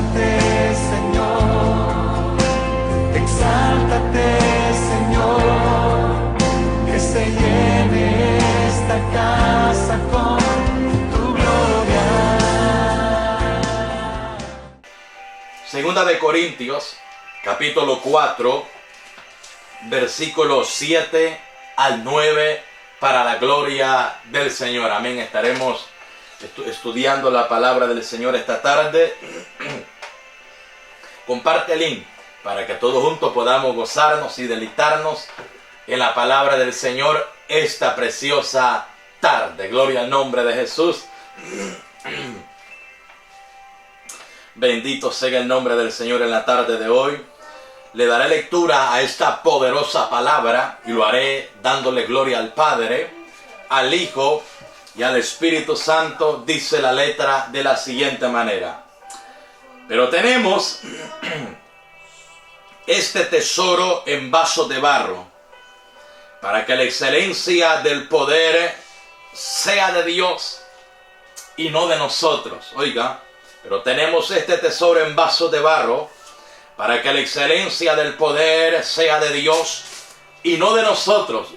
exáltate, Señor, exáltate, Señor, que se llene esta casa con tu gloria. Segunda de Corintios, capítulo 4, versículos 7 al 9, para la gloria del Señor. Amén. Estaremos estudiando la palabra del Señor esta tarde. Comparte el link para que todos juntos podamos gozarnos y deleitarnos en la palabra del Señor esta preciosa tarde. Gloria al nombre de Jesús. Bendito sea el nombre del Señor en la tarde de hoy. Le daré lectura a esta poderosa palabra y lo haré dándole gloria al Padre, al Hijo y al Espíritu Santo. Dice la letra de la siguiente manera: pero tenemos este tesoro en vaso de barro, para que la excelencia del poder sea de Dios y no de nosotros. Oiga, pero tenemos este tesoro en vaso de barro, para que la excelencia del poder sea de Dios y no de nosotros,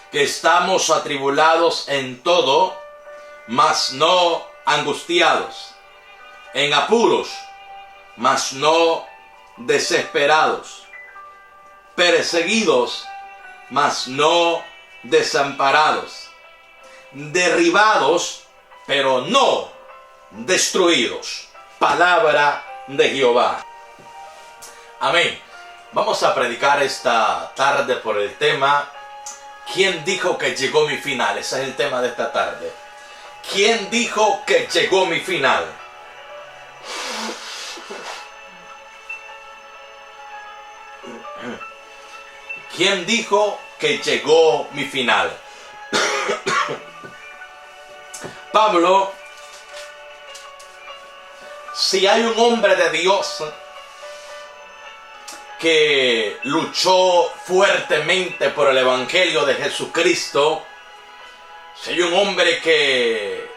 que estamos atribulados en todo, mas no angustiados, en apuros, mas no desesperados, perseguidos, mas no desamparados, derribados, pero no destruidos. Palabra de Jehová. Amén. Vamos a predicar esta tarde por el tema: ¿quién dijo que llegó mi final? Ese es el tema de esta tarde. ¿Quién dijo que llegó mi final? ¿Quién dijo que llegó mi final? Pablo, si hay un hombre de Dios que luchó fuertemente por el Evangelio de Jesucristo, si hay un hombre que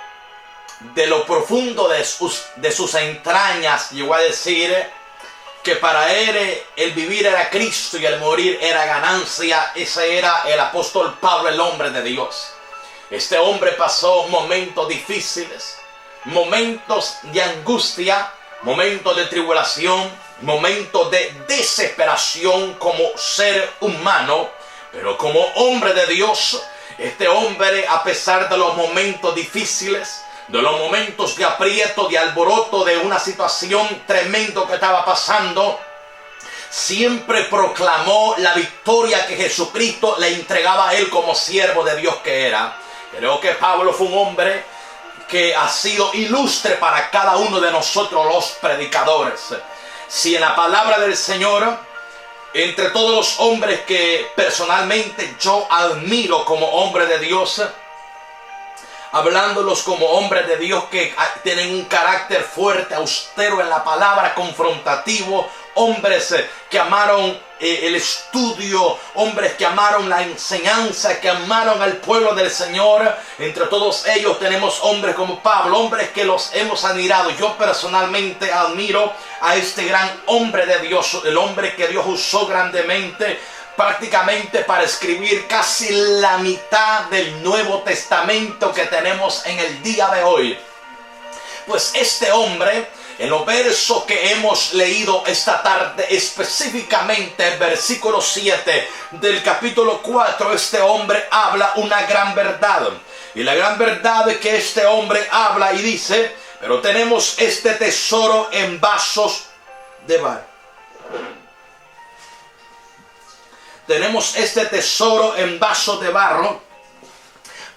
de lo profundo de sus entrañas llegó a decir que para él el vivir era Cristo y el morir era ganancia, ese era el apóstol Pablo, el hombre de Dios. Este hombre pasó momentos difíciles, momentos de angustia, momentos de tribulación, momentos de desesperación como ser humano, pero como hombre de Dios, este hombre, a pesar de los momentos difíciles, de los momentos de aprieto, de alboroto, de una situación tremenda que estaba pasando, siempre proclamó la victoria que Jesucristo le entregaba a él como siervo de Dios que era. Creo que Pablo fue un hombre que ha sido ilustre para cada uno de nosotros los predicadores. Si en la palabra del Señor, entre todos los hombres que personalmente yo admiro como hombre de Dios, hablándolos como hombres de Dios que tienen un carácter fuerte, austero en la palabra, confrontativo, hombres que amaron el estudio, hombres que amaron la enseñanza, que amaron al pueblo del Señor. Entre todos ellos tenemos hombres como Pablo, hombres que los hemos admirado. Yo personalmente admiro a este gran hombre de Dios, el hombre que Dios usó grandemente, prácticamente para escribir casi la mitad del Nuevo Testamento que tenemos en el día de hoy. Pues este hombre, en los versos que hemos leído esta tarde, específicamente el versículo 7 del capítulo 4, este hombre habla una gran verdad. Y la gran verdad es que este hombre habla y dice: pero tenemos este tesoro en vasos de barro. Tenemos este tesoro en vasos de barro,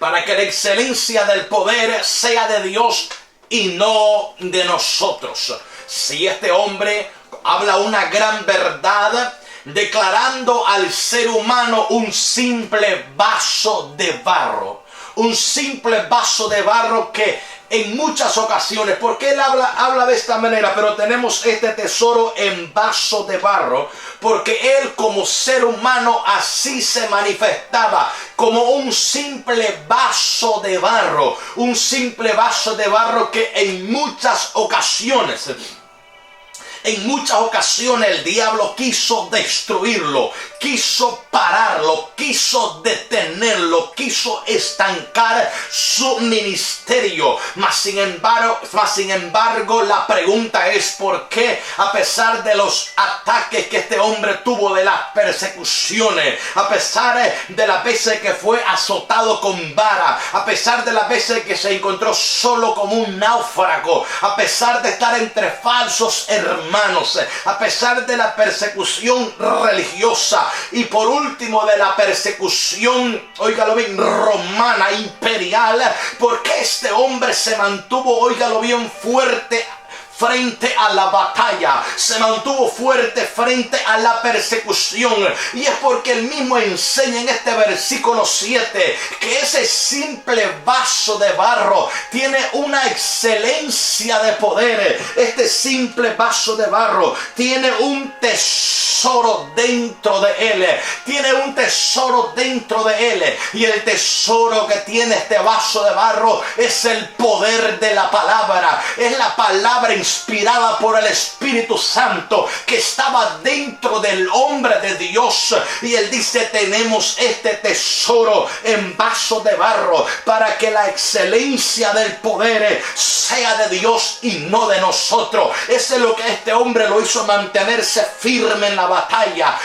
para que la excelencia del poder sea de Dios y no de nosotros. Si este hombre habla una gran verdad, declarando al ser humano un simple vaso de barro, un simple vaso de barro que en muchas ocasiones, porque él habla de esta manera, pero tenemos este tesoro en vaso de barro, porque él como ser humano así se manifestaba, como un simple vaso de barro, que en muchas ocasiones el diablo quiso destruirlo, quiso pararlo, quiso detenerlo, quiso estancar su ministerio. Mas sin embargo, la pregunta es ¿por qué, a pesar de los ataques que este hombre tuvo, de las persecuciones, a pesar de las veces que fue azotado con vara, a pesar de las veces que se encontró solo como un náufrago, a pesar de estar entre falsos hermanos, a pesar de la persecución religiosa y por último de la persecución, óigalo bien, romana, imperial, porque este hombre se mantuvo, óigalo bien, fuerte frente a la batalla, se mantuvo fuerte frente a la persecución? Y es porque él mismo enseña en este versículo 7 que ese simple vaso de barro tiene una excelencia de poder. Este simple vaso de barro tiene un tesoro dentro de él, y el tesoro que tiene este vaso de barro es el poder de la palabra, es la palabra inspirada por el Espíritu Santo que estaba dentro del hombre de Dios. Y él dice: tenemos este tesoro en vaso de barro para que la excelencia del poder sea de Dios y no de nosotros. Eso es lo que este hombre lo hizo mantenerse firme en la batalla.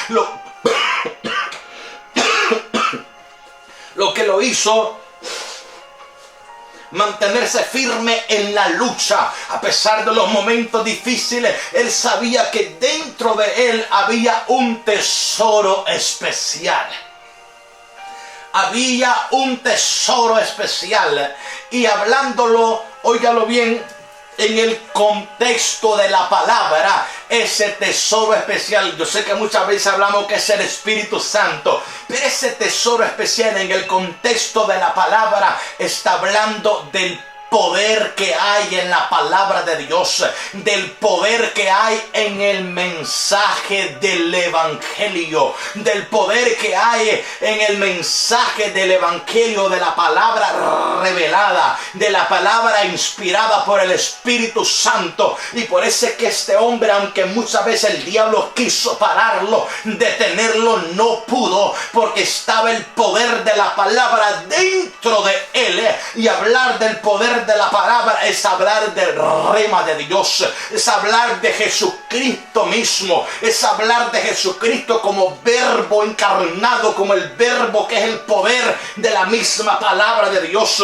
Lo que lo hizo mantenerse firme en la lucha, a pesar de los momentos difíciles. Él sabía que dentro de él había un tesoro especial. Había un tesoro especial. Y hablándolo, óigalo bien, en el contexto de la palabra, ese tesoro especial, yo sé que muchas veces hablamos que es el Espíritu Santo, pero ese tesoro especial en el contexto de la palabra está hablando del poder que hay en la palabra de Dios, del poder que hay en el mensaje del evangelio, del poder que hay en el mensaje del evangelio, de la palabra revelada, de la palabra inspirada por el Espíritu Santo. Y por eso es que este hombre, aunque muchas veces el diablo quiso pararlo, detenerlo, no pudo, porque estaba el poder de la palabra dentro de él. Y hablar del poder de la palabra es hablar del rema de Dios, es hablar de Jesucristo mismo, es hablar de Jesucristo como verbo encarnado, como el verbo que es el poder de la misma palabra de Dios.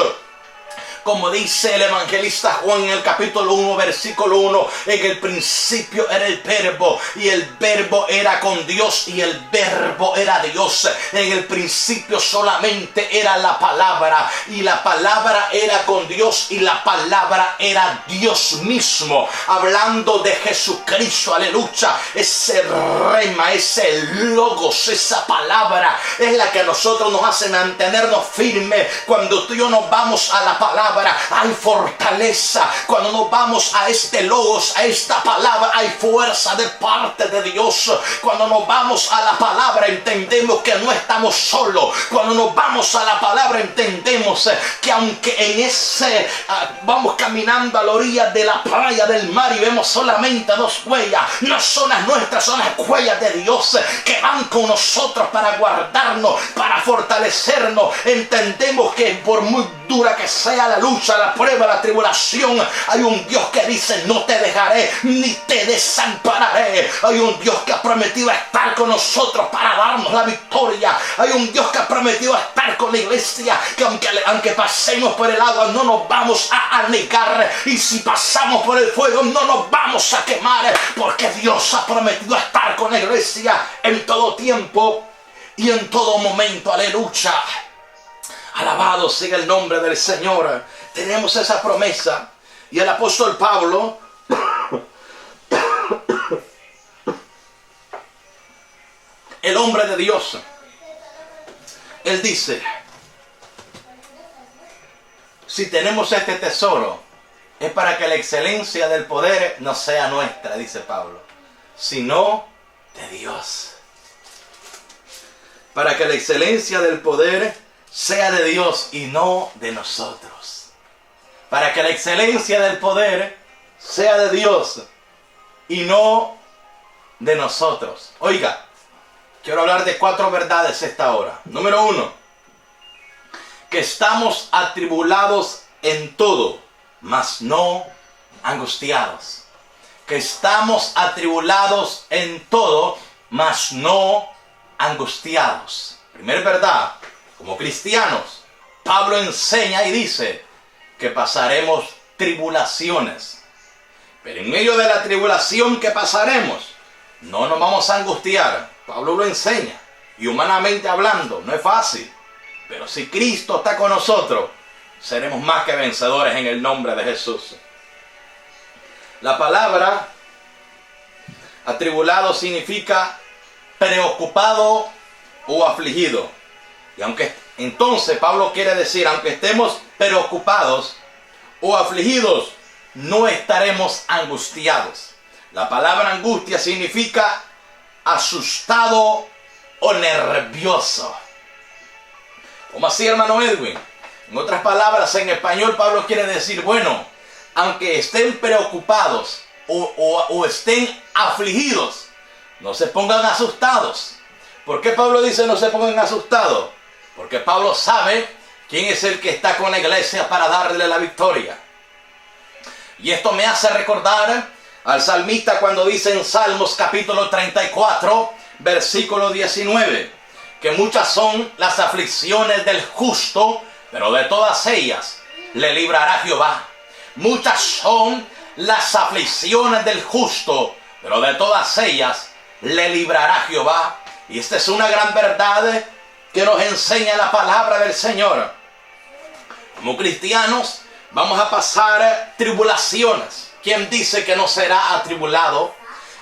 Como dice el evangelista Juan en el capítulo 1, versículo 1, en el principio era el verbo, y el verbo era con Dios, y el verbo era Dios. En el principio solamente era la palabra, y la palabra era con Dios, y la palabra era Dios mismo. Hablando de Jesucristo, aleluya. Ese rema, ese logos, esa palabra es la que a nosotros nos hace mantenernos firmes. Cuando tú y yo nos vamos a la palabra, hay fortaleza. Cuando nos vamos a este logos, a esta palabra, hay fuerza de parte de Dios. Cuando nos vamos a la palabra, entendemos que no estamos solos. Cuando nos vamos a la palabra, entendemos que aunque en ese vamos caminando a la orilla de la playa del mar y vemos solamente dos huellas, no son las nuestras, son las huellas de Dios que van con nosotros para guardarnos, para fortalecernos. Entendemos que por muy dura que sea la lucha, la prueba, la tribulación, hay un Dios que dice: no te dejaré ni te desampararé. Hay un Dios que ha prometido estar con nosotros para darnos la victoria. Hay un Dios que ha prometido estar con la iglesia, que aunque pasemos por el agua no nos vamos a anegar, y si pasamos por el fuego no nos vamos a quemar, porque Dios ha prometido estar con la iglesia en todo tiempo y en todo momento. Aleluya. Alabado sea el nombre del Señor. Tenemos esa promesa. Y el apóstol Pablo el hombre de Dios, él dice: si tenemos este tesoro, es para que la excelencia del poder no sea nuestra, dice Pablo, sino de Dios. Para que la excelencia del poder sea de Dios y no de nosotros. Para que la excelencia del poder sea de Dios y no de nosotros. Oiga, quiero hablar de 4 verdades esta hora. Número 1, que estamos atribulados en todo, mas no angustiados. Que estamos atribulados en todo, mas no angustiados. Primera verdad, como cristianos, Pablo enseña y dice que pasaremos tribulaciones. Pero en medio de la tribulación que pasaremos, no nos vamos a angustiar. Pablo lo enseña. Y humanamente hablando, no es fácil. Pero si Cristo está con nosotros, seremos más que vencedores en el nombre de Jesús. La palabra atribulado significa preocupado o afligido. Y aunque entonces Pablo quiere decir, aunque estemos preocupados o afligidos, no estaremos angustiados. La palabra angustia significa asustado o nervioso. ¿Cómo así, hermano Edwin? En otras palabras, en español Pablo quiere decir, bueno, aunque estén preocupados o estén afligidos, no se pongan asustados. ¿Por qué Pablo dice no se pongan asustados? Porque Pablo sabe quién es el que está con la iglesia para darle la victoria. Y esto me hace recordar al salmista cuando dice en Salmos capítulo 34, versículo 19, que muchas son las aflicciones del justo, pero de todas ellas le librará Jehová. Muchas son las aflicciones del justo, pero de todas ellas le librará Jehová. Y esta es una gran verdad que nos enseña la palabra del Señor. Como cristianos vamos a pasar tribulaciones. ¿Quién dice que no será atribulado?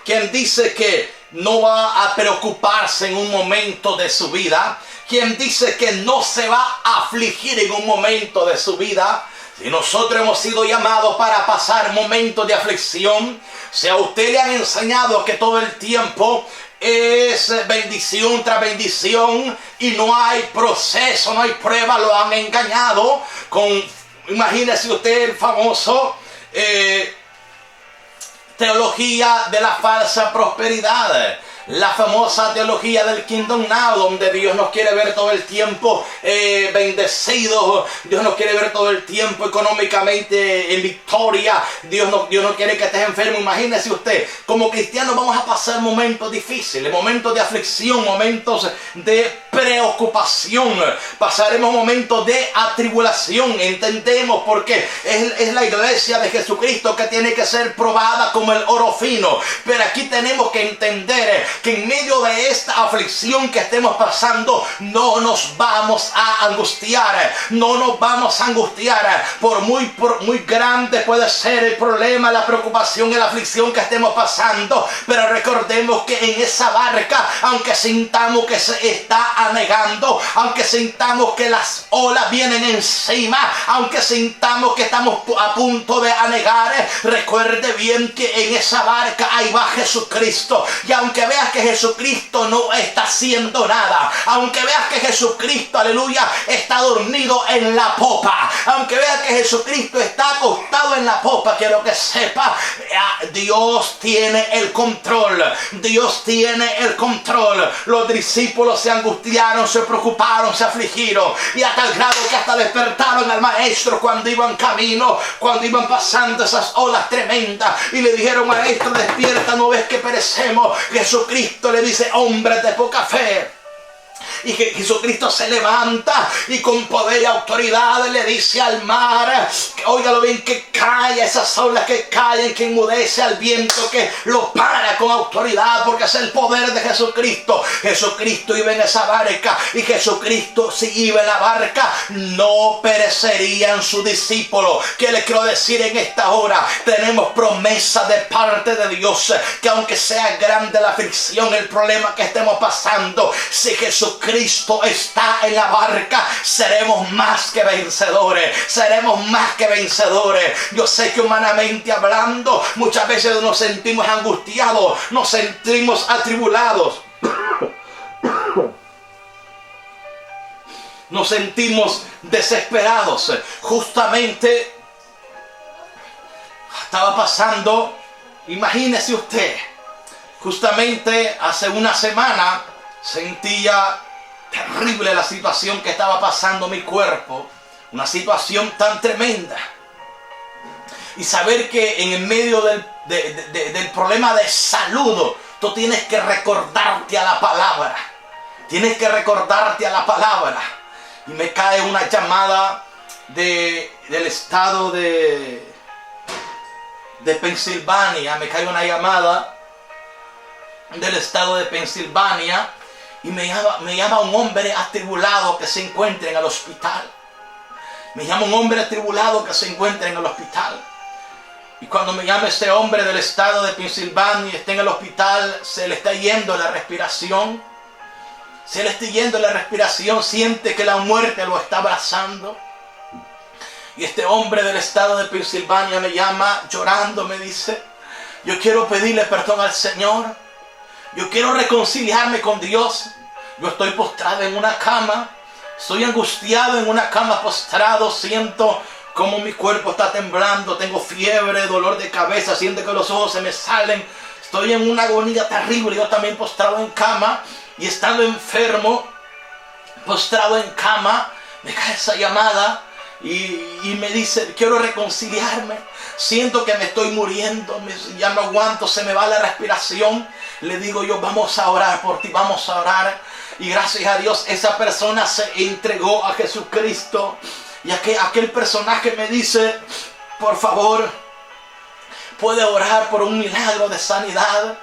¿Quién dice que no va a preocuparse en un momento de su vida? ¿Quién dice que no se va a afligir en un momento de su vida? Si nosotros hemos sido llamados para pasar momentos de aflicción, si a usted le han enseñado que todo el tiempo es bendición tras bendición y no hay proceso, no hay prueba, lo han engañado con, imagínese usted el famoso teología de la falsa prosperidad. La famosa teología del Kingdom Now, donde Dios nos quiere ver todo el tiempo bendecidos, Dios nos quiere ver todo el tiempo económicamente en victoria, Dios no quiere que estés enfermo. Imagínese usted, como cristianos vamos a pasar momentos difíciles, momentos de aflicción, momentos de preocupación, pasaremos momentos de atribulación. Entendemos porque es la iglesia de Jesucristo que tiene que ser probada como el oro fino, pero aquí tenemos que entender que en medio de esta aflicción que estemos pasando, no nos vamos a angustiar, no nos vamos a angustiar, por muy grande puede ser el problema, la preocupación y la aflicción que estemos pasando, pero recordemos que en esa barca, aunque sintamos que se está anegando, aunque sintamos que las olas vienen encima, aunque sintamos que estamos a punto de anegar, recuerde bien que en esa barca ahí va Jesucristo, y aunque veas que Jesucristo no está haciendo nada, aunque veas que Jesucristo, aleluya, está dormido en la popa, aunque veas que Jesucristo está acostado en la popa, quiero que sepa, Dios tiene el control, Dios tiene el control. Los discípulos se angustiaron, se preocuparon, se afligieron, y a tal grado que hasta despertaron al maestro cuando iban camino, cuando iban pasando esas olas tremendas, y le dijeron: maestro, despierta, ¿no ves que perecemos? Jesucristo le dice: hombres de poca fe. Y que Jesucristo se levanta y con poder y autoridad le dice al mar, óigalo bien, que calla, esas olas que callan, que enmudece al viento, que lo para con autoridad, porque es el poder de Jesucristo. Jesucristo iba en esa barca, y Jesucristo, si iba en la barca, no perecerían sus discípulos. ¿Qué le quiero decir en esta hora? Tenemos promesa de parte de Dios, que aunque sea grande la aflicción, el problema que estemos pasando, si Jesucristo está en la barca, seremos más que vencedores. Seremos más que vencedores. Yo sé que humanamente hablando, muchas veces nos sentimos angustiados, nos sentimos atribulados, nos sentimos desesperados. Justamente estaba pasando, imagínese usted, justamente hace una semana sentía terrible la situación que estaba pasando mi cuerpo, una situación tan tremenda. Y saber que en el medio del problema de salud, tú tienes que recordarte a la palabra. Tienes que recordarte a la palabra. Y me cae una llamada del estado de Pensilvania. Me cae una llamada del estado de Pensilvania. Y me llama un hombre atribulado que se encuentra en el hospital. Me llama un hombre atribulado que se encuentra en el hospital. Y cuando me llama este hombre del estado de Pensilvania y está en el hospital, se le está yendo la respiración. Se le está yendo la respiración, siente que la muerte lo está abrazando. Y este hombre del estado de Pensilvania me llama llorando, me dice: yo quiero pedirle perdón al Señor. Yo quiero reconciliarme con Dios. Yo estoy postrado en una cama. Estoy angustiado en una cama postrado. Siento como mi cuerpo está temblando. Tengo fiebre, dolor de cabeza. Siento que los ojos se me salen. Estoy en una agonía terrible. Yo también postrado en cama. Y estando enfermo, postrado en cama, me cae esa llamada. Y me dice: quiero reconciliarme. Siento que me estoy muriendo. Ya no aguanto. Se me va la respiración. Le digo yo: vamos a orar por ti. Vamos a orar. Y gracias a Dios esa persona se entregó a Jesucristo. Y aquel personaje me dice: por favor, puede orar por un milagro de sanidad.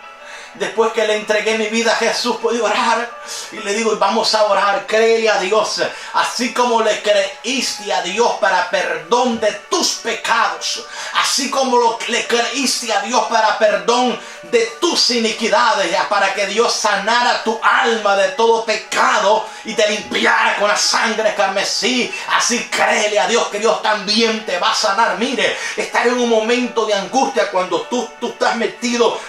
Después que le entregué mi vida a Jesús, pude orar. Y le digo: vamos a orar. Créele a Dios. Así como le creíste a Dios para perdón de tus pecados. Así como le creíste a Dios para perdón de tus iniquidades. Para que Dios sanara tu alma de todo pecado. Y te limpiara con la sangre carmesí. Así créele a Dios que Dios también te va a sanar. Mire, estar en un momento de angustia cuando tú estás metido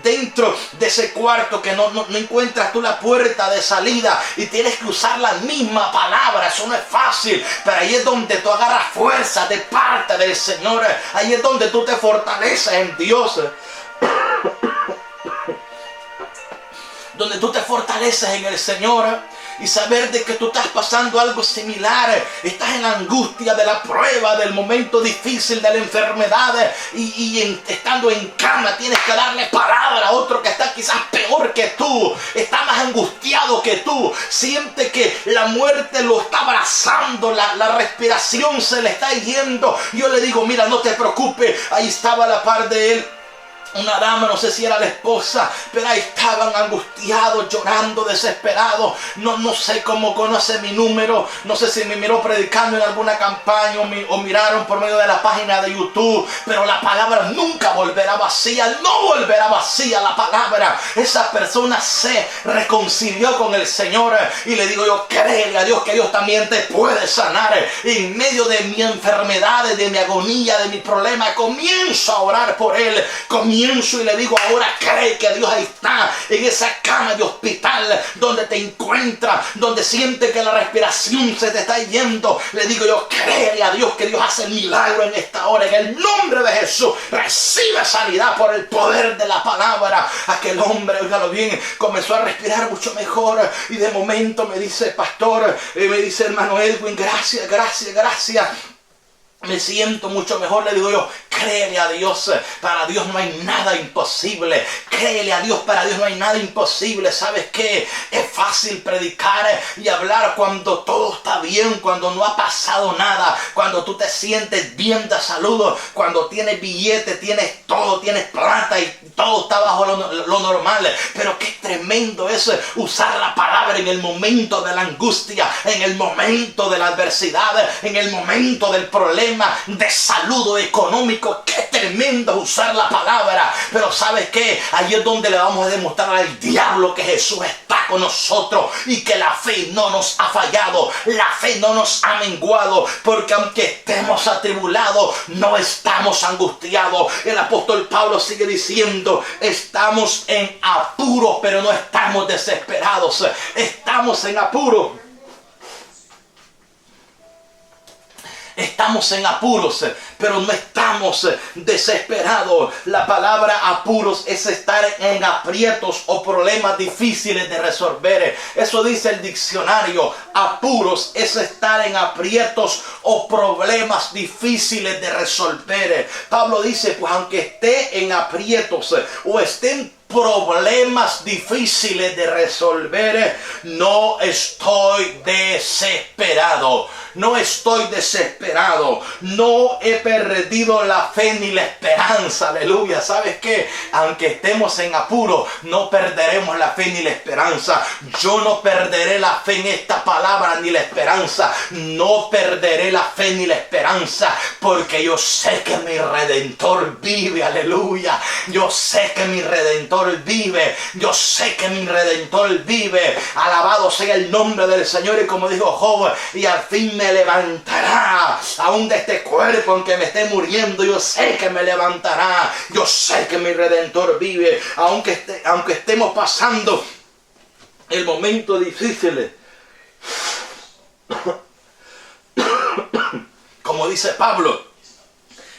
dentro de ese cuarto, que no encuentras tú la puerta de salida y tienes que usar la misma palabra. Eso no es fácil, pero ahí es donde tú agarras fuerza de parte del Señor. Ahí es donde tú te fortaleces en Dios. Donde tú te fortaleces en el Señor. Y saber de que tú estás pasando algo similar. Estás en la angustia de la prueba, del momento difícil, de la enfermedad. Y estando en cama tienes que darle palabra a otro que está quizás peor que tú. Está más angustiado que tú. Siente que la muerte lo está abrazando. La respiración se le está yendo. Yo le digo: mira, no te preocupes. Ahí estaba a la par de él una dama, no sé si era la esposa, pero ahí estaban angustiados, llorando, desesperados. No sé cómo conoce mi número, no sé si me miró predicando en alguna campaña o miraron por medio de la página de YouTube, pero la palabra nunca volverá vacía, no volverá vacía la palabra. Esa persona se reconcilió con el Señor y le digo yo: créele a Dios que Dios también te puede sanar. En medio de mi enfermedad, de mi agonía, de mi problema, comienzo a orar por él, y le digo: ahora cree que Dios ahí está, en esa cama de hospital donde te encuentras, donde siente que la respiración se te está yendo. Le digo yo: créele a Dios que Dios hace el milagro en esta hora. En el nombre de Jesús, recibe sanidad por el poder de la palabra. Aquel hombre, óigalo bien, comenzó a respirar mucho mejor. Y de momento me dice: pastor, me dice hermano Edwin, gracias. me siento mucho mejor. Le digo yo, créele a Dios, para Dios no hay nada imposible. Créele a Dios, para Dios no hay nada imposible. ¿Sabes qué? Es fácil predicar y hablar cuando todo está bien, cuando no ha pasado nada, cuando tú te sientes bien de salud, cuando tienes billete, tienes todo, tienes plata y todo está bajo lo normal. Pero qué tremendo es usar la palabra en el momento de la angustia, en el momento de la adversidad, en el momento del problema de salud económico. Qué tremendo usar la palabra. Pero ¿sabes qué? Ahí es donde le vamos a demostrar al diablo que Jesús está con nosotros y que la fe no nos ha fallado, la fe no nos ha menguado, porque aunque estemos atribulados, no estamos angustiados. El apóstol Pablo sigue diciendo, estamos en apuros, pero no estamos desesperados. Estamos en apuros. Estamos en apuros, pero no estamos desesperados. La palabra apuros es estar en aprietos o problemas difíciles de resolver. Eso dice el diccionario. Apuros es estar en aprietos o problemas difíciles de resolver. Pablo dice, pues aunque esté en aprietos o esté en problemas difíciles de resolver, no estoy desesperado. No estoy desesperado. No he perdido la fe ni la esperanza. Aleluya. ¿Sabes qué? Aunque estemos en apuro, no perderemos la fe ni la esperanza. Yo no perderé la fe en esta palabra ni la esperanza. No perderé la fe ni la esperanza, porque yo sé que mi Redentor vive. Aleluya. Yo sé que mi Redentor vive. Yo sé que mi Redentor vive. Alabado sea el nombre del Señor. Y como dijo Job, y al fin me levantará, aún de este cuerpo en que me esté muriendo. Yo sé que me levantará. Yo sé que mi Redentor vive. Aunque estemos pasando el momento difícil, como dice Pablo,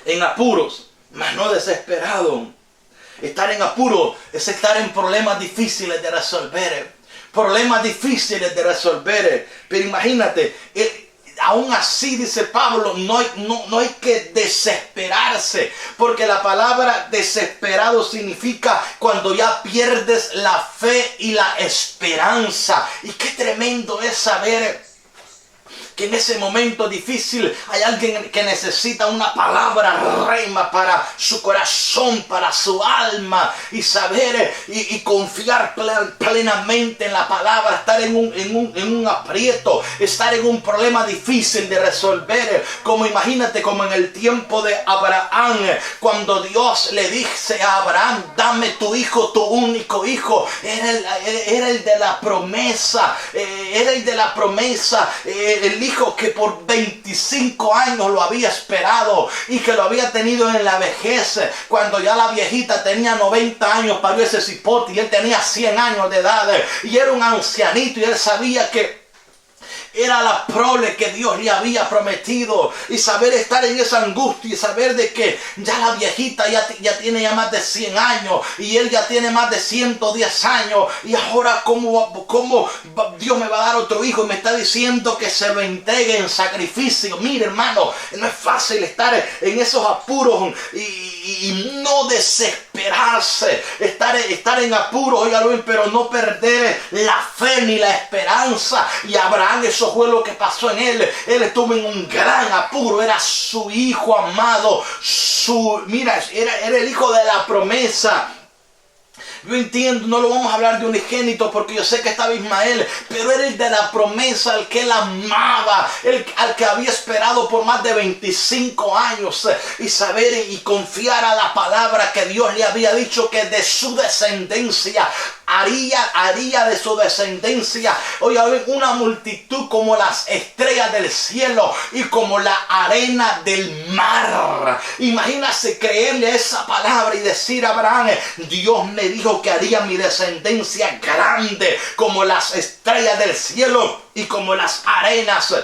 en apuros, mas no desesperado. Estar en apuro es estar en problemas difíciles de resolver. Problemas difíciles de resolver. Pero imagínate, aún así, dice Pablo, no hay que desesperarse, porque la palabra desesperado significa cuando ya pierdes la fe y la esperanza. Y qué tremendo es saber que en ese momento difícil hay alguien que necesita una palabra rema para su corazón, para su alma, y saber y confiar plenamente en la palabra, estar en un aprieto, estar en un problema difícil de resolver. Como imagínate, como en el tiempo de Abraham, cuando Dios le dice a Abraham, dame tu hijo, tu único hijo. Era el de la promesa, el hijo que por 25 años lo había esperado y que lo había tenido en la vejez. Cuando ya la viejita tenía 90 años, parió ese cipote, y él tenía 100 años de edad y era un ancianito, y él sabía que era la prole que Dios le había prometido, y saber estar en esa angustia y saber de que ya la viejita ya tiene ya más de 100 años y él ya tiene más de 110 años, y ahora ¿cómo Dios me va a dar otro hijo? Y me está diciendo que se lo entregue en sacrificio. Mire, hermano, no es fácil estar en esos apuros y no desesperarse, estar en apuros, óigalo bien, pero no perder la fe ni la esperanza. Y Abraham, eso fue lo que pasó en él. Él estuvo en un gran apuro. Era su hijo amado. Era el hijo de la promesa. Yo entiendo, no lo vamos a hablar de unigénito porque yo sé que estaba Ismael, pero era el de la promesa, al que él amaba, al que había esperado por más de 25 años, y saber y confiar a la palabra que Dios le había dicho, que de su descendencia haría de su descendencia, oye, una multitud como las estrellas del cielo y como la arena del mar. Imagínate creerle a esa palabra y decir a Abraham, Dios me dijo que haría mi descendencia grande como las estrellas del cielo y como las arenas.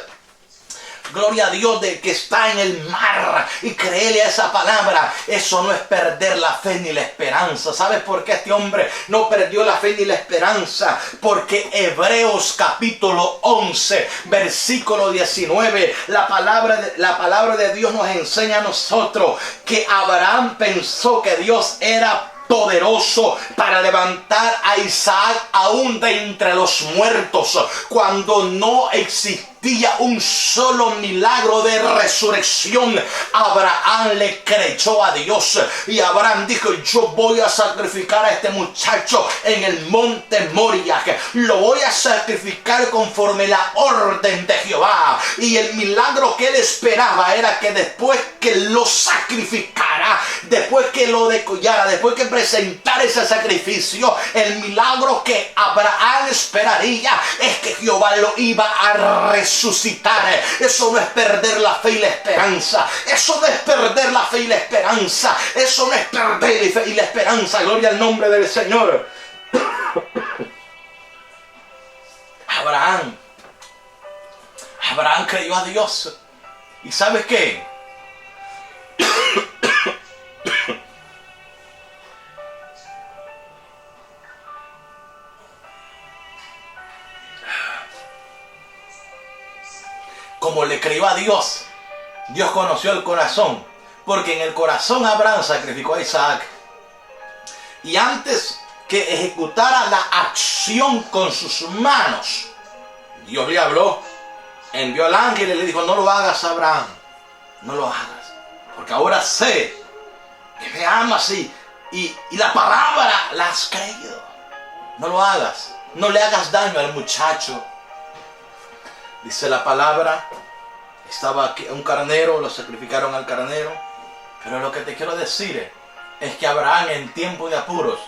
gloria a Dios, de que está en el mar y creerle a esa palabra. Eso no es perder la fe ni la esperanza. ¿Sabes por qué este hombre no perdió la fe ni la esperanza? Porque Hebreos capítulo 11, versículo 19, la palabra de Dios nos enseña a nosotros que Abraham pensó que Dios era poderoso para levantar a Isaac aún de entre los muertos, cuando no existía un solo milagro de resurrección. Abraham le creyó a Dios y Abraham dijo: yo voy a sacrificar a este muchacho en el monte Moria, lo voy a sacrificar conforme la orden de Jehová. Y el milagro que él esperaba era que después que lo sacrificara, después que lo decollara, después que presentara ese sacrificio, el milagro que Abraham esperaría es que Jehová lo iba a resucitar. Eso no es perder la fe y la esperanza. Eso no es perder la fe y la esperanza. Eso no es perder la fe y la esperanza. Gloria al nombre del Señor. Abraham creyó a Dios. ¿Y sabes qué? Como le creyó a Dios, Dios conoció el corazón, porque en el corazón Abraham sacrificó a Isaac. Y antes que ejecutara la acción con sus manos, Dios le habló, envió al ángel y le dijo: no lo hagas, Abraham, no lo hagas, porque ahora sé que me amas y la palabra la has creído. No lo hagas, no le hagas daño al muchacho. Dice la palabra, estaba aquí un carnero, lo sacrificaron al carnero. Pero lo que te quiero decir es que Abraham en tiempo de apuros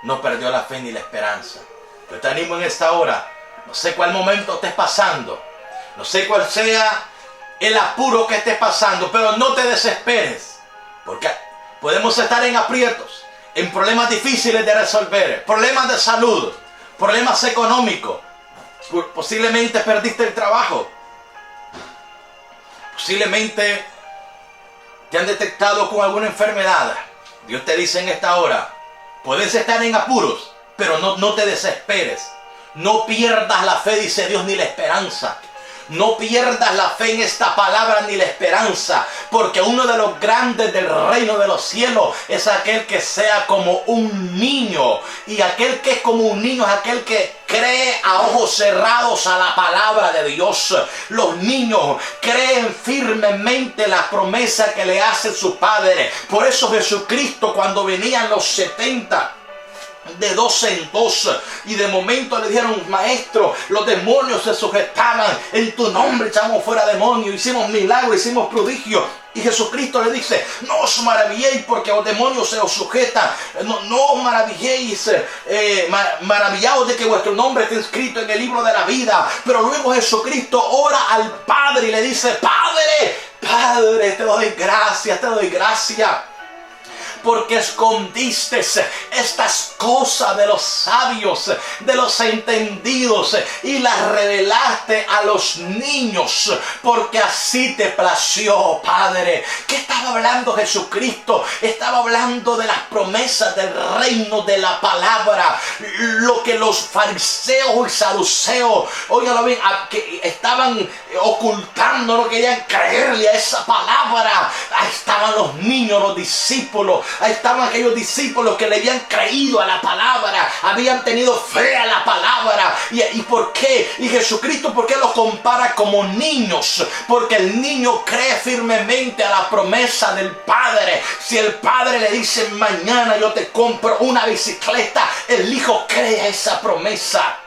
no perdió la fe ni la esperanza. Yo te animo en esta hora, no sé cuál momento estés pasando, no sé cuál sea el apuro que estés pasando, pero no te desesperes, porque podemos estar en aprietos, en problemas difíciles de resolver, problemas de salud, problemas económicos. Posiblemente perdiste el trabajo. Posiblemente te han detectado con alguna enfermedad. Dios te dice en esta hora: puedes estar en apuros, pero no te desesperes. No pierdas la fe, dice Dios, ni la esperanza. No pierdas la fe en esta palabra ni la esperanza, porque uno de los grandes del reino de los cielos es aquel que sea como un niño. Y aquel que es como un niño es aquel que cree a ojos cerrados a la palabra de Dios. Los niños creen firmemente la promesa que le hace su padre. Por eso Jesucristo, cuando venían los 70, de 12 en 2, y de momento le dijeron: maestro, los demonios se sujetaban en tu nombre, echamos fuera demonios, hicimos milagros, hicimos prodigios. Y Jesucristo le dice: no os maravilléis porque los demonios se os sujetan. No os maravilléis, maravillaos de que vuestro nombre esté escrito en el libro de la vida. Pero luego Jesucristo ora al Padre y le dice: Padre, te doy gracias, porque escondiste estas cosas de los sabios, de los entendidos, y las revelaste a los niños, porque así te plació, Padre. ¿Qué estaba hablando Jesucristo? Estaba hablando de las promesas del reino, de la palabra, lo que los fariseos y saduceos, óigalo bien, que estaban ocultando, no querían creerle a esa palabra. Ahí estaban los niños, los discípulos. Ahí estaban aquellos discípulos que le habían creído a la palabra, habían tenido fe a la palabra. ¿Y por qué? Y Jesucristo, ¿por qué los compara como niños? Porque el niño cree firmemente a la promesa del Padre. Si el Padre le dice: mañana yo te compro una bicicleta, el hijo cree a esa promesa.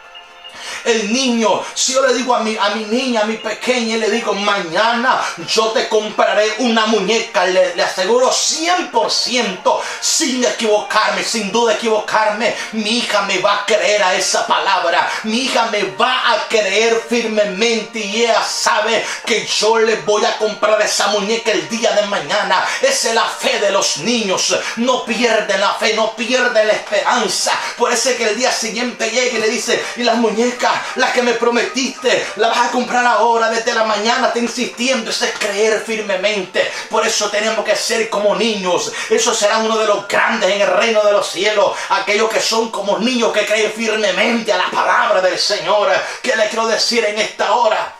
El niño, si yo le digo a mi niña, a mi pequeña, y le digo: mañana yo te compraré una muñeca, le aseguro 100%, sin equivocarme, sin duda equivocarme, mi hija me va a creer a esa palabra. Mi hija me va a creer firmemente y ella sabe que yo le voy a comprar esa muñeca el día de mañana. Esa es la fe de los niños. No pierden la fe, no pierden la esperanza. Por eso es que el día siguiente llega y le dice: y las muñecas, la que me prometiste, la vas a comprar ahora, desde la mañana te insistiendo. Eso es creer firmemente. Por eso tenemos que ser como niños. Eso será uno de los grandes en el reino de los cielos. Aquellos que son como niños que creen firmemente a la palabra del Señor. ¿Qué le quiero decir en esta hora?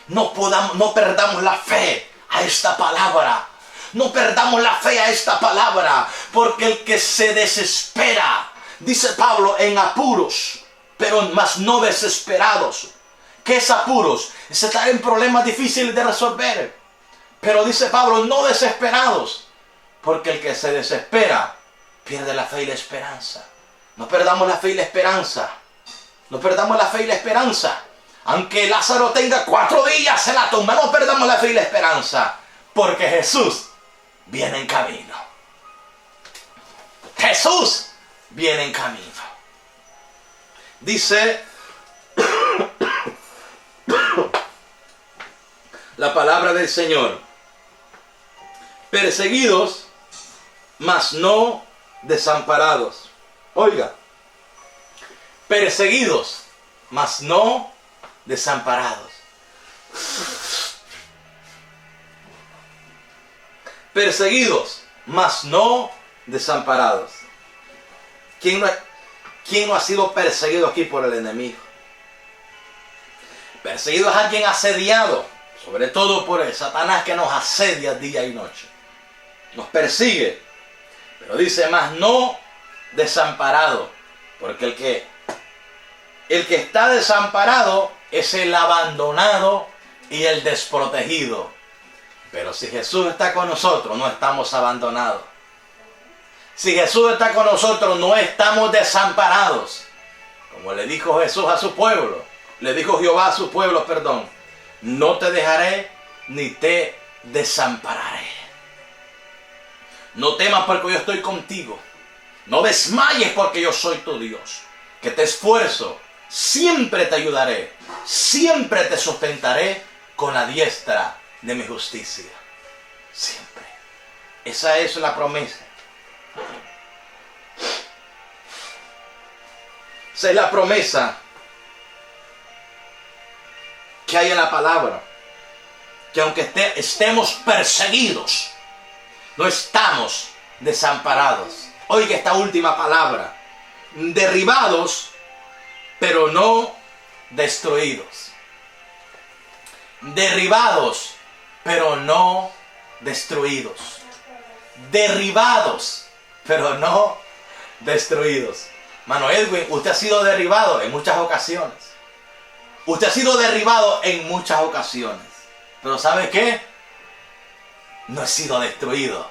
No perdamos la fe a esta palabra. No perdamos la fe a esta palabra, porque el que se desespera, dice Pablo, en apuros, pero más no desesperados. ¿Qué es apuros? Es estar en problemas difíciles de resolver. Pero dice Pablo, no desesperados, porque el que se desespera pierde la fe y la esperanza. No perdamos la fe y la esperanza. No perdamos la fe y la esperanza. Aunque Lázaro tenga 4 días en la tumba, no perdamos la fe y la esperanza, porque Jesús viene en camino. Jesús viene en camino. Dice la palabra del Señor: perseguidos, mas no desamparados. Oiga, perseguidos, mas no desamparados. Perseguidos, mas no desamparados. ¿Quién no ha sido perseguido aquí por el enemigo? Perseguido es alguien asediado, sobre todo por el Satanás, que nos asedia día y noche. Nos persigue. Pero dice, mas no desamparado. Porque el que está desamparado es el abandonado y el desprotegido. Pero si Jesús está con nosotros, no estamos abandonados. Si Jesús está con nosotros, no estamos desamparados. Como le dijo Jesús a su pueblo, le dijo Jehová a su pueblo, perdón: no te dejaré ni te desampararé. No temas porque yo estoy contigo. No desmayes porque yo soy tu Dios, que te esfuerzo, siempre te ayudaré, siempre te sustentaré con la diestra de mi justicia. Siempre. Esa es la promesa. Esa es la promesa que hay en la palabra. Que aunque estemos perseguidos, no estamos desamparados. Oiga esta última palabra: derribados, pero no destruidos. Derribados, pero no destruidos. Derribados, pero no destruidos. Mano Edwin, usted ha sido derribado en muchas ocasiones. Usted ha sido derribado en muchas ocasiones. Pero ¿sabe qué? No he sido destruido.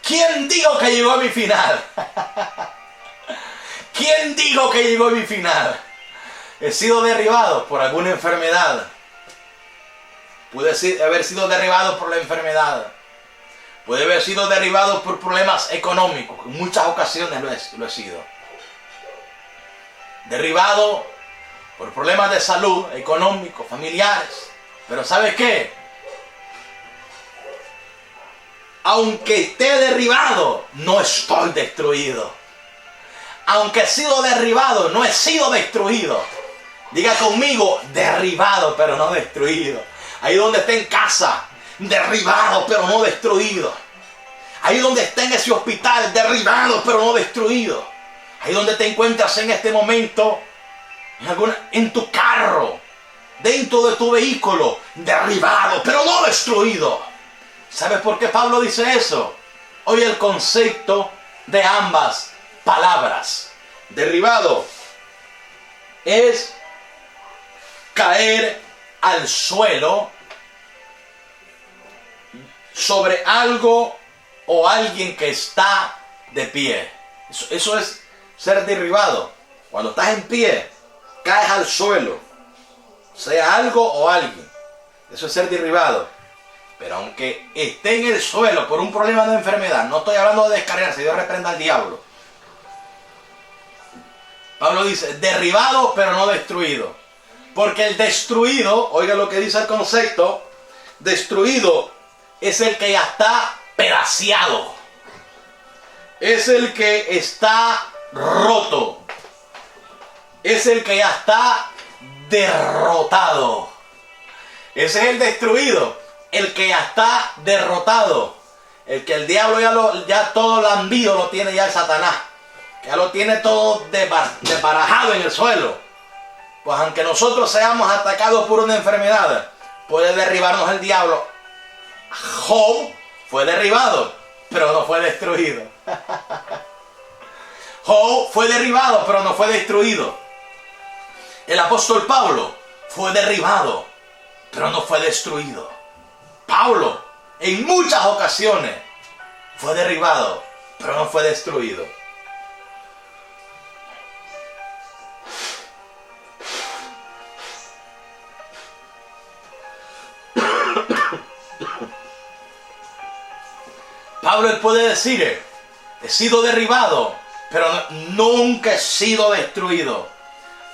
¿Quién dijo que llegó a mi final? ¿Quién dijo que llegó a mi final? He sido derribado por alguna enfermedad. Pude haber sido derribado por la enfermedad. Puede haber sido derribado por problemas económicos. En muchas ocasiones lo he sido. Derribado por problemas de salud, económicos, familiares. Pero ¿sabe qué? Aunque esté derribado, no estoy destruido. Aunque he sido derribado, no he sido destruido. Diga conmigo: derribado, pero no destruido. Ahí donde esté en casa, derribado, pero no destruido. Ahí donde esté en ese hospital, derribado, pero no destruido. Ahí donde te encuentras en este momento, en tu carro, dentro de tu vehículo, derribado, pero no destruido. ¿Sabes por qué Pablo dice eso? Oye el concepto de ambas palabras. Derribado es caer al suelo sobre algo o alguien que está de pie. Eso es ser derribado. Cuando estás en pie, caes al suelo, sea algo o alguien. Eso es ser derribado. Pero aunque esté en el suelo por un problema de enfermedad, no estoy hablando de descargarse, Dios reprenda al diablo. Pablo dice, derribado pero no destruido. Porque el destruido, oiga lo que dice el concepto, destruido es el que ya está pedaceado. Es el que está roto. es el que ya está derrotado. Ese es el destruido, el que ya está derrotado. El que el diablo ya todo lambido lo tiene ya el Satanás. Que ya lo tiene todo desbarajado en el suelo. Pues aunque nosotros seamos atacados por una enfermedad, puede derribarnos el diablo. Job fue derribado, pero no fue destruido. Job fue derribado, pero no fue destruido. El apóstol Pablo fue derribado, pero no fue destruido. Pablo, en muchas ocasiones, fue derribado, pero no fue destruido. Pablo él puede decir, he sido derribado, pero nunca he sido destruido.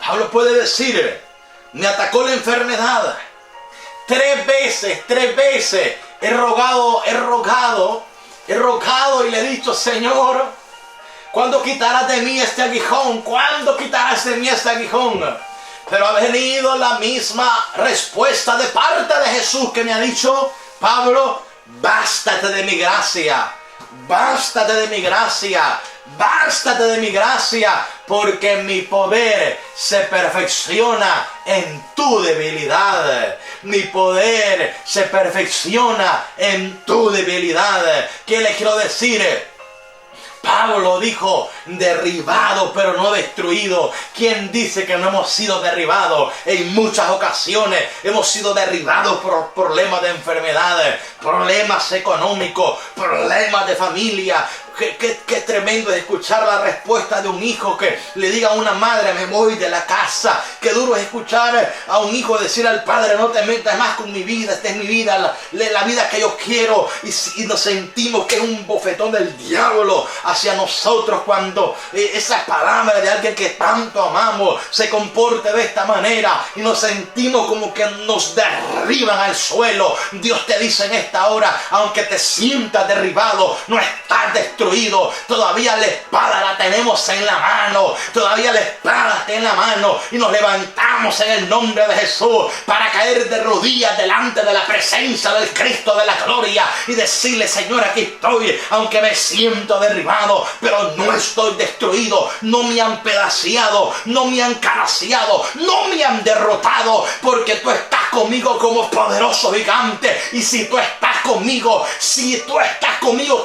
Pablo puede decir, me atacó la enfermedad. 3 veces he rogado y le he dicho, Señor, ¿cuándo quitarás de mí este aguijón? ¿Cuándo quitarás de mí este aguijón? Pero ha venido la misma respuesta de parte de Jesús que me ha dicho, Pablo, bástate de mi gracia, bástate de mi gracia, bástate de mi gracia, porque mi poder se perfecciona en tu debilidad. Mi poder se perfecciona en tu debilidad. ¿Qué le quiero decir? Pablo dijo, derribado pero no destruido. ¿Quién dice que no hemos sido derribados? En muchas ocasiones hemos sido derribados por problemas de enfermedades, problemas económicos, problemas de familia. Qué tremendo es escuchar la respuesta de un hijo que le diga a una madre, me voy de la casa. Qué duro es escuchar a un hijo decir al padre, no te metas más con mi vida, esta es mi vida, la vida que yo quiero. Y nos sentimos que es un bofetón del diablo hacia nosotros cuando esa palabra de alguien que tanto amamos se comporte de esta manera y nos sentimos como que nos derriban al suelo. Dios te dice en esta hora, aunque te sientas derribado, no estás destruido. Todavía la espada la tenemos en la mano, todavía la espada está en la mano y nos levantamos en el nombre de Jesús para caer de rodillas delante de la presencia del Cristo de la gloria y decirle, Señor, aquí estoy, aunque me siento derribado, pero no estoy destruido. No me han pedaciado, no me han caraciado, no me han derrotado, porque tú estás conmigo como poderoso gigante. Y si tú estás conmigo,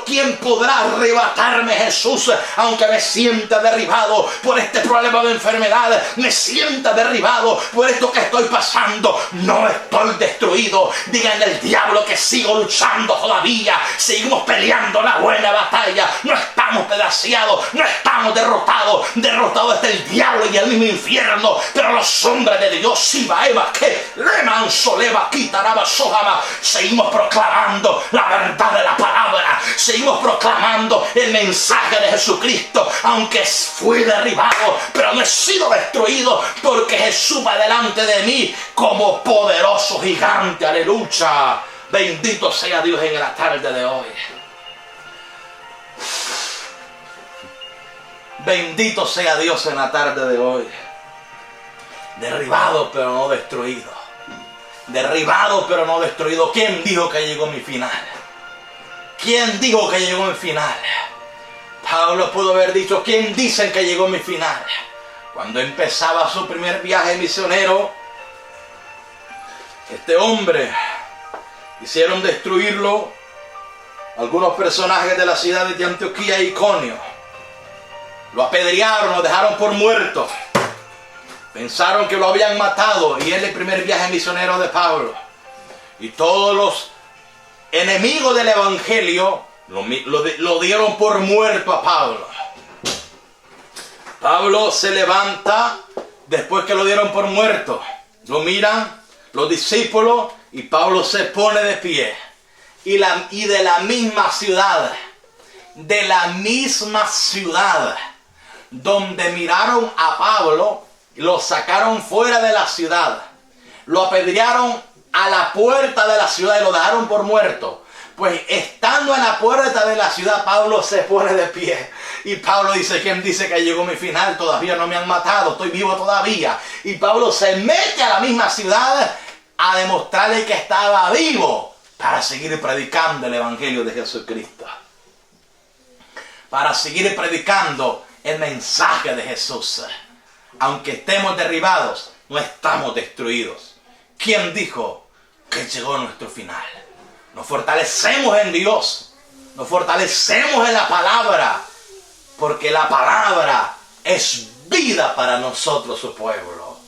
¿quién podrá arrebatarme, Jesús? Aunque me sienta derribado por este problema de enfermedad, me sienta derribado por esto que estoy pasando, no estoy destruido. Díganle al diablo que sigo luchando todavía, seguimos peleando la buena batalla, no estamos pedaciados, no estamos derrotado está el diablo y el mismo infierno, pero los hombres de Dios, seguimos proclamando la verdad de la palabra, seguimos proclamando el mensaje de Jesucristo. Aunque fui derribado, pero no he sido destruido, porque Jesús va delante de mí como poderoso gigante. Aleluya, bendito sea Dios en la tarde de hoy. Bendito sea Dios en la tarde de hoy. Derribado pero no destruido. Derribado pero no destruido. ¿Quién dijo que llegó mi final? ¿Quién dijo que llegó mi final? Pablo pudo haber dicho, ¿quién dicen que llegó mi final? Cuando empezaba su primer viaje misionero, este hombre hicieron destruirlo algunos personajes de las ciudades de Antioquía e Iconio. Lo apedrearon, lo dejaron por muerto. Pensaron que lo habían matado, y es el primer viaje misionero de Pablo. Y todos los enemigos del evangelio lo dieron por muerto a Pablo. Pablo se levanta después que lo dieron por muerto. Lo miran los discípulos y Pablo se pone de pie. Y de la misma ciudad donde miraron a Pablo, lo sacaron fuera de la ciudad, lo apedrearon a la puerta de la ciudad y lo dejaron por muerto. Pues estando en la puerta de la ciudad, Pablo se pone de pie Y Pablo dice, ¿quién dice que llegó mi final? Todavía no me han matado, estoy vivo todavía. Y Pablo se mete a la misma ciudad a demostrarle que estaba vivo para seguir predicando el Evangelio de Jesucristo. Para seguir predicando el mensaje de Jesús. Aunque estemos derribados, no estamos destruidos. ¿Quién dijo que llegó nuestro final? Nos fortalecemos en Dios. Nos fortalecemos en la palabra. Porque la palabra es vida para nosotros, su pueblo.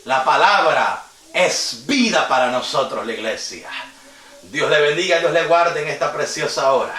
La palabra es vida para nosotros, la iglesia. Dios le bendiga, Dios le guarde en esta preciosa hora.